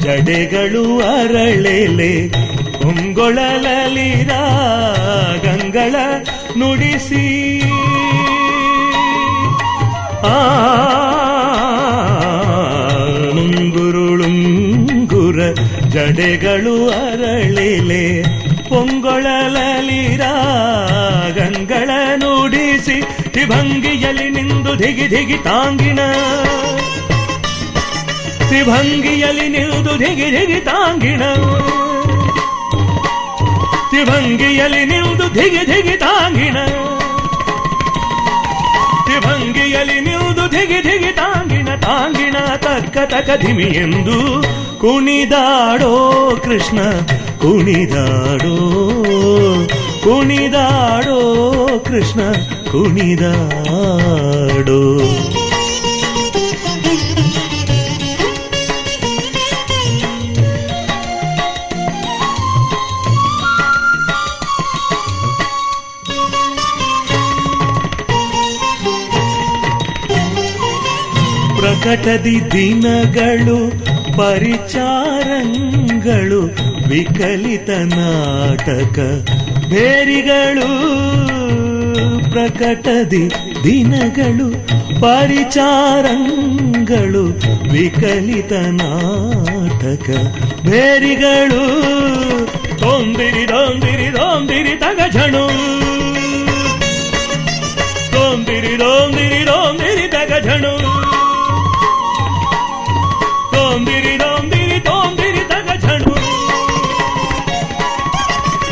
ಜಡೆಗಳು ಅರಳೆಲೆ ಹೊಂಗೊಳಲಲಿರ ಗಂಗಳ ನುಡಿಸಿ, ಮುಂಗುರುಳುಂಗುರ ಜಡೆಗಳು ಅರಳೆಲೆ ಪೊಂಗೊಳಲಲಿರ ಗಂಗಳ ನುಡಿಸಿ, ತ್ರಿಭಂಗಿಯಲ್ಲಿ ನಿಂದು ಧಿಗಿ ಧಿಗಿ ತಾಂಗಿನ, ತ್ರಿಭಂಗಿಯಲ್ಲಿ ನಿಲ್ದು ಧಿಗಿ ಧಿಗಿ ತಾಂಗಿಣ, ತ್ರಿಭಂಗಿಯಲ್ಲಿ ನಿಲ್ದು ಧಿಗಿ ಧಿಗಿ ತಾಂಗಿಣ, ತ್ರಿಭಂಗಿಯಲ್ಲಿ ನಿಲ್ದು ಧಿಗಿ ಧಿಗಿ ತಾಂಗಿಣ, ತಾಂಗಿಣ ತಕ್ಕ ತಕ ಧಿಮಿ ಎಂದು ಕುಣಿದಾಡೋ ಕೃಷ್ಣ ಕುಣಿದಾಡೋ, ಕುಣಿದಾಡೋ ಕೃಷ್ಣ ಕುಣಿದಾಡೋ. ಪ್ರಕಟದಿ ದಿನಗಳು ಪರಿಚಾರಂಗಳು ವಿಕಲಿತ ನಾಟಕ ಬೇರಿಗಳು, ಪ್ರಕಟದಿ ದಿನಗಳು ಪರಿಚಾರಂಗಳು ವಿಕಲಿತ ನಾಟಕ ಬೇರಿಗಳು, ತೋಂದಿರಿ ದೋಂದಿರಿ ದೋಂದಿರಿ ತಗಜಣು, ತೋಂದಿರಿ ದೋಂದಿರಿ ದೋಂದಿರಿ ತಗಜಣು, ತೋಂದಿರಿ ದೋಂದಿರಿ ದೋಂದಿರಿ ತಗಜಣು,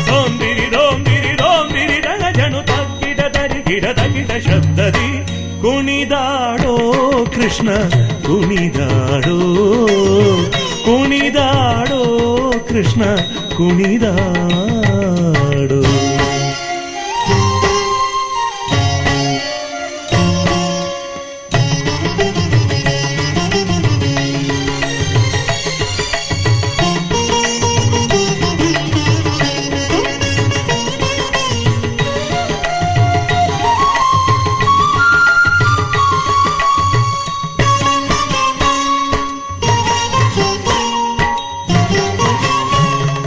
ತೋಂದಿರಿ ದೋಂದಿರಿ ದೋಂದಿರಿ ತಗಜಣು, ತಗ್ಗಿದ ತರಿಗಿಡ ತಗಿದ ಶಬ್ದದಿ ಕುಣಿದಾಡೋ ಕೃಷ್ಣ ಕುಣಿದಾಡೋ, ಕುಣಿದಾಡೋ ಕೃಷ್ಣ ಕುಣಿದಾಡೋ.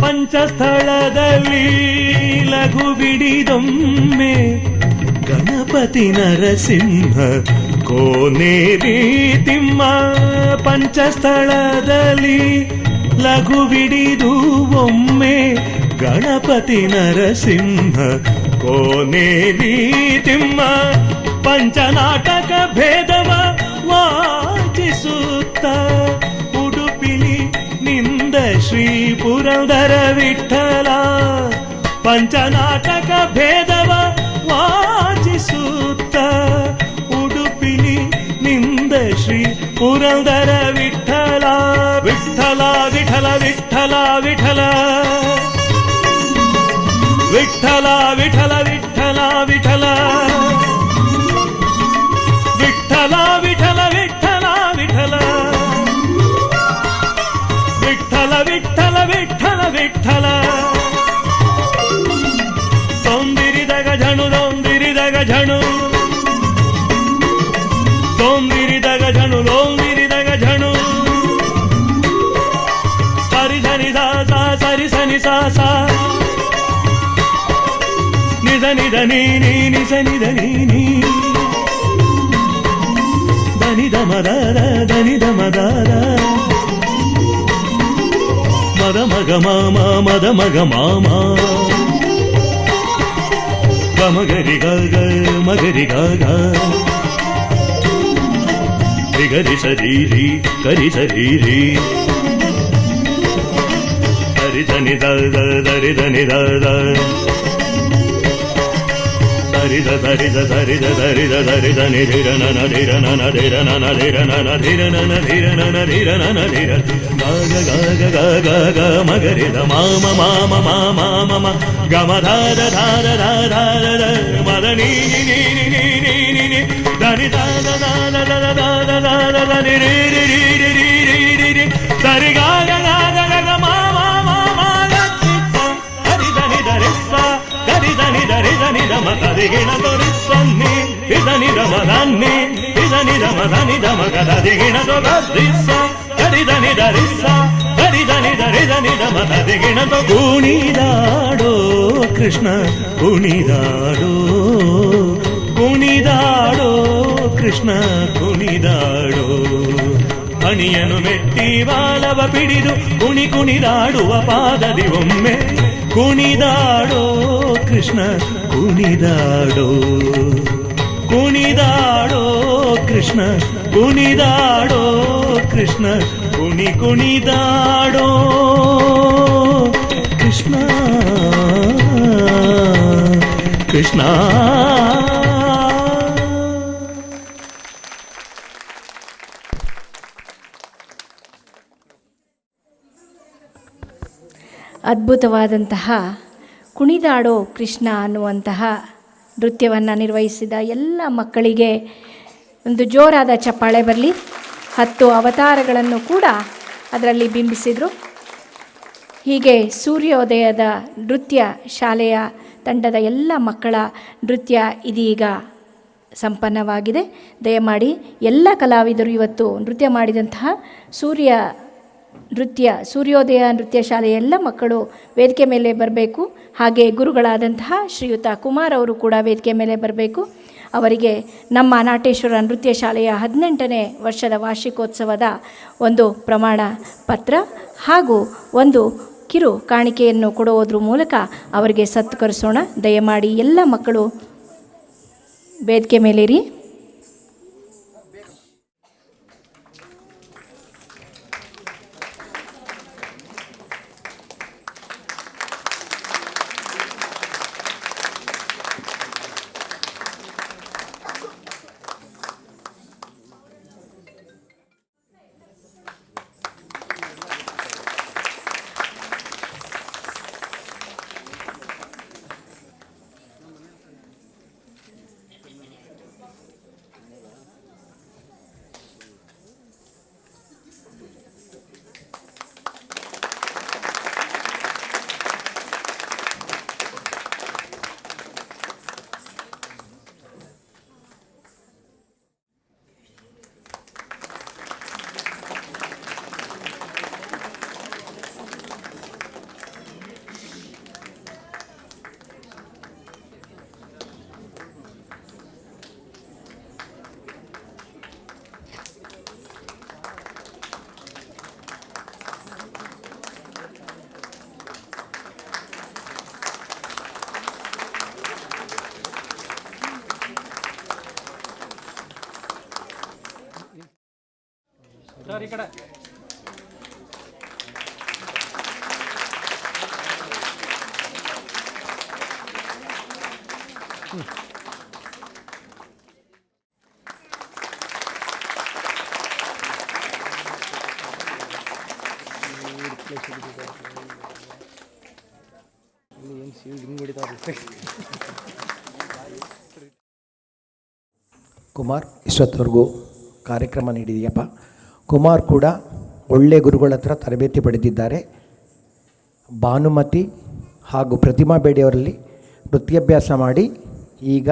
ಪಂಚಸ್ಥಳದಲ್ಲಿ ಲಘು ಬಿಡಿದೊಮ್ಮೆ ಗಣಪತಿ ನರಸಿಂಹ ಕೋನೇರಿ ತಿಮ್ಮ, ಪಂಚಸ್ಥಳದಲ್ಲಿ ಲಘು ಬಿಡಿದು ಒಮ್ಮೆ ಗಣಪತಿ ನರಸಿಂಹ ಕೋನೇರಿ ತಿಮ್ಮ, ಪಂಚನಾಟಕ ಭೇದವ ವಾಚಿಸುತ್ತ ಉಡುಪಿಲಿ ನಿಂದ ಶ್ರೀ ಪುರಂದರ ವಿಠಲ, ಪಂಚನಾಟಕ ಭೇದವ ವಾಚಿಸುತ್ತ ಉಡುಪಿಲಿ ನಿಂದ ಶ್ರೀ ಪುರಂದರ ವಿಠಲ ವಿಠಲ ವಿಠಲ ವಿಠಲ ವಿಠಲ ವಿಠಲ ವಿಠಲ ವಿಠಲ ವಿಠಲ ವಿಠಲ ವಿಠಲ ವಿಠಲ ವಿಠಲ ವಿಠಲ ವಿಠಲ ವಿಠಲ ವಿಠಲ ತೊಂದಿರಿದಾಗ ಝಣು ದೊಂದಿರಿದಾಗ ಝಣು ದೊಂದಿರಿದಾಗ ಝಣು ಲೋಂದಿರಿದಾಗ ಝಣು ಸರಿ ಸನಿ ಸಾ ಸಾ ಸರಿ ಸನಿ ಸಾ ಸಾ ನಿಧ ನಿಧ ನೀ ನೀ ನಿಸ ನಿಧ ನೀ ನೀ ಧನಿ ಧಮ ದಾರ ಧನಿ ಧಮ ದಾರ ಮದ ಮಗ ಮಾಮ ಮದ ಮಗ ಮಾಮ ಗಮಗರಿ ಗ ಮಗರಿ ಗ ಗರಿ ಶರೀರಿ ಕರಿ ಶರೀರಿ ಧರಿ ಧನಿ ಧರಿ ಧನಿ ಧರಿದ ಧರಿದ ಧರಿದ ಧರಿದ ಧರಿದ ನಿಧಿರ ನನ ಧಿರ ನನ ಧಿರ ನನ ಧಿರ ನನ ಧಿರ ನನ ಧಿರ ನನ ಧಿರ ನನ ಧಿರ ಗಾಗ ಗಾಗ ಗಾಗ ಗ ಮಗರಿದ ಮಾಮ ಮಾಮ ಮಾಮ ಮಮ ಗಮ ಧಾರ ಧಾರ ಧಾರ ಧಾರ ಮದ ನೀ ನೀ ನೀ ನೀ ನೀ ನೀ ನೀ ಧನಿ ದಾದ ದಾದ ದಾದ ದಾದ ದಾದ ಧನಿ ರೀ ರೀ ರೀ ರೀ ರೀ ರೀ ರೀ ಸರಿ ಗಾಗ ಗಾಗ ಗ ಮಾಮ ಮಾಮ ಹರಿ ಧನಿ ಧರಿಸ ಗರಿ ಧನಿ ಧರಿ ಧನಿ ಧಮ ತದಿಗಿಣ ತೋರಿಸನ್ನಿ ಇದನಿ ಧಮ ಧನ್ನಿ ಇದನಿ ಧಮ ಧನಿ ಧಮ ಗದಿಗಿಣ ತೋರಿಸ ಗರಿ ಧನಿ ಧರಿಸ ಗರಿ ಧನಿ ಧರಿ ಧನಿ ಧಮ ತದಿಗಿಣ ತೋ ಕುಣಿದಾಡೋ ಕೃಷ್ಣ ಕುಣಿದಾಡೋ ಕುಣಿದಾಡೋ ಕೃಷ್ಣ ಕುಣಿದಾಡೋ ಹಣಿಯನು ಮೆಟ್ಟಿ ಬಾಲವ ಪಿಡಿದು ಕುಣಿ ಕುಣಿದಾಡುವ ಪಾದದಿ ಒಮ್ಮೆ ಕುಣಿದಾಡೋ ಕೃಷ್ಣ ಕುಣಿದಾಡೋ ಕುಣಿದಾಡೋ ಕೃಷ್ಣ ಕುಣಿದಾಡೋ ಕೃಷ್ಣ ಕುಣಿ ಕುಣಿದಾಡೋ ಕೃಷ್ಣ ಕೃಷ್ಣ ಅದ್ಭುತವಾದಂತಹ ಕುಣಿದಾಡೋ ಕೃಷ್ಣ ಅನ್ನುವಂತಹ ನೃತ್ಯವನ್ನು ನಿರ್ವಹಿಸಿದ ಎಲ್ಲ ಮಕ್ಕಳಿಗೆ ಒಂದು ಜೋರಾದ ಚಪ್ಪಾಳೆ ಬರಲಿ. 10 ಅವತಾರಗಳನ್ನು ಕೂಡ ಅದರಲ್ಲಿ ಬಿಂಬಿಸಿದರು. ಹೀಗೆ ಸೂರ್ಯೋದಯದ ನೃತ್ಯ ಶಾಲೆಯ ತಂಡದ ಎಲ್ಲ ಮಕ್ಕಳ ನೃತ್ಯ ಇದೀಗ ಸಂಪನ್ನವಾಗಿದೆ. ದಯಮಾಡಿ ಎಲ್ಲ ಕಲಾವಿದರು ಇವತ್ತು ನೃತ್ಯ ಮಾಡಿದಂತಹ ಸೂರ್ಯೋದಯ ನೃತ್ಯ ಶಾಲೆಯ ಎಲ್ಲ ಮಕ್ಕಳು ವೇದಿಕೆ ಮೇಲೆ ಬರಬೇಕು. ಹಾಗೆ ಗುರುಗಳಾದಂತಹ ಶ್ರೀಯುತ ಕುಮಾರ್ ಅವರು ಕೂಡ ವೇದಿಕೆ ಮೇಲೆ ಬರಬೇಕು. ಅವರಿಗೆ ನಮ್ಮ ನಾಟೇಶ್ವರ ನೃತ್ಯ ಶಾಲೆಯ 18ನೇ ವರ್ಷದ ವಾರ್ಷಿಕೋತ್ಸವದ ಒಂದು ಪ್ರಮಾಣ ಪತ್ರ ಹಾಗೂ ಒಂದು ಕಿರು ಕಾಣಿಕೆಯನ್ನು ಕೊಡುವುದರ ಮೂಲಕ ಅವರಿಗೆ ಸತ್ಕರಿಸೋಣ. ದಯಮಾಡಿ ಎಲ್ಲ ಮಕ್ಕಳು ವೇದಿಕೆ ಮೇಲೇರಿ. ಸರ್ ಈ ಕಡೆ ಕುಮಾರ್ ಇಷ್ಟೊತ್ತವರೆಗೂ ಕಾರ್ಯಕ್ರಮ ನೀಡಿದೆಯಪ್ಪ. ಕುಮಾರ್ ಕೂಡ ಒಳ್ಳೆಯ ಗುರುಗಳ ಹತ್ರ ತರಬೇತಿ ಪಡೆದಿದ್ದಾರೆ. ಭಾನುಮತಿ ಹಾಗೂ ಪ್ರತಿಮಾ ಬೇಡಿಯವರಲ್ಲಿ ನೃತ್ಯಾಭ್ಯಾಸ ಮಾಡಿ ಈಗ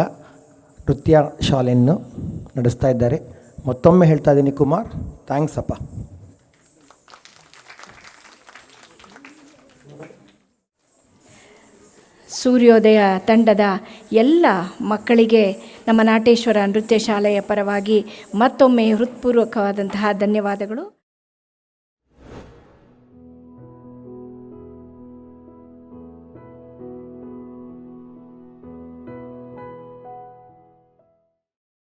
ನೃತ್ಯ ಶಾಲೆಯನ್ನು ನಡೆಸ್ತಾ ಇದ್ದಾರೆ. ಮತ್ತೊಮ್ಮೆ ಹೇಳ್ತಾ ಇದ್ದೀನಿ ಕುಮಾರ್, ಥ್ಯಾಂಕ್ಸ್ ಅಪ್ಪ. ಸೂರ್ಯೋದಯ ತಂಡದ ಎಲ್ಲ ಮಕ್ಕಳಿಗೆ ನಮ್ಮ ನಾಟೇಶ್ವರ ನೃತ್ಯ ಶಾಲೆಯ ಪರವಾಗಿ ಮತ್ತೊಮ್ಮೆ ಹೃತ್ಪೂರ್ವಕವಾದಂತಹ ಧನ್ಯವಾದಗಳು.